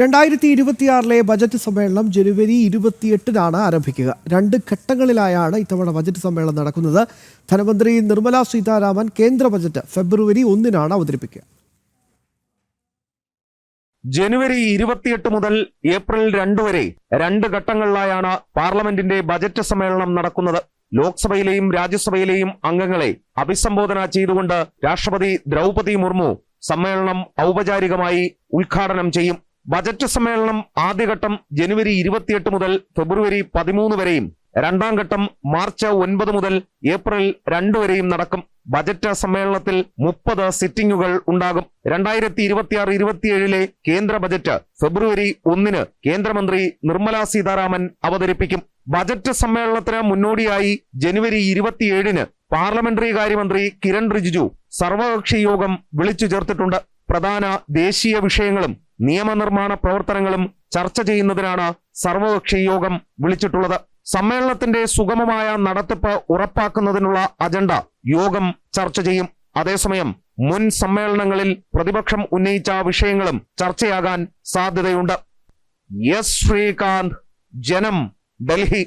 2026 budget സമ്മേളനം ജനുവരി 28-നാണ് ആരംഭിക്കുക. 2 ഘട്ടങ്ങളിലായാണ് ഇത്തവണ ബജറ്റ് സമ്മേളനം നടക്കുന്നത്. ധനമന്ത്രി നിർമ്മല സീതാരാമൻ കേന്ദ്ര ബജറ്റ് ഫെബ്രുവരി 1-നാണ് അവതരിപ്പിക്കുക. ജനുവരി 28 മുതൽ ഏപ്രിൽ 2 വരെ 2 ഘട്ടങ്ങളിലായാണ് പാർലമെന്റിന്റെ ബജറ്റ് സമ്മേളനം നടക്കുന്നത്. ലോക്സഭയിലെയും രാജ്യസഭയിലെയും അംഗങ്ങളെ അഭിസംബോധന ചെയ്തുകൊണ്ട് രാഷ്ട്രപതി ദ്രൗപദി മുർമു സമ്മേളനം ഔപചാരികമായി ഉദ്ഘാടനം ചെയ്യും. ബജറ്റ് സമ്മേളനം ആദ്യഘട്ടം ജനുവരി 28 മുതൽ ഫെബ്രുവരി 13 വരെയും രണ്ടാം ഘട്ടം മാർച്ച് 9 മുതൽ ഏപ്രിൽ 2 വരെയും നടക്കും. ബജറ്റ് സമ്മേളനത്തിൽ 30 സിറ്റിംഗുകൾ ഉണ്ടാകും. 2026-27 കേന്ദ്ര ബജറ്റ് ഫെബ്രുവരി 1-ന് കേന്ദ്രമന്ത്രി നിർമ്മല സീതാരാമൻ അവതരിപ്പിക്കും. ബജറ്റ് സമ്മേളനത്തിന് മുന്നോടിയായി ജനുവരി 27-ന് പാർലമെന്ററി കാര്യമന്ത്രി കിരൺ റിജിജു സർവകക്ഷി യോഗം വിളിച്ചു ചേർത്തിട്ടുണ്ട്. പ്രധാന ദേശീയ വിഷയങ്ങളും നിയമനിർമ്മാണ പ്രവർത്തനങ്ങളും ചർച്ച ചെയ്യുന്നതിനാണ് സർവകക്ഷി യോഗം വിളിച്ചിട്ടുള്ളത്. സമ്മേളനത്തിന്റെ സുഗമമായ നടത്തിപ്പ് ഉറപ്പാക്കുന്നതിനുള്ള അജണ്ട യോഗം ചർച്ച ചെയ്യും. അതേസമയം മുൻ സമ്മേളനങ്ങളിൽ പ്രതിപക്ഷം ഉന്നയിച്ച വിഷയങ്ങളും ചർച്ചയാകാൻ സാധ്യതയുണ്ട്. എസ് ശ്രീകാന്ത്, ജനം, ഡൽഹി.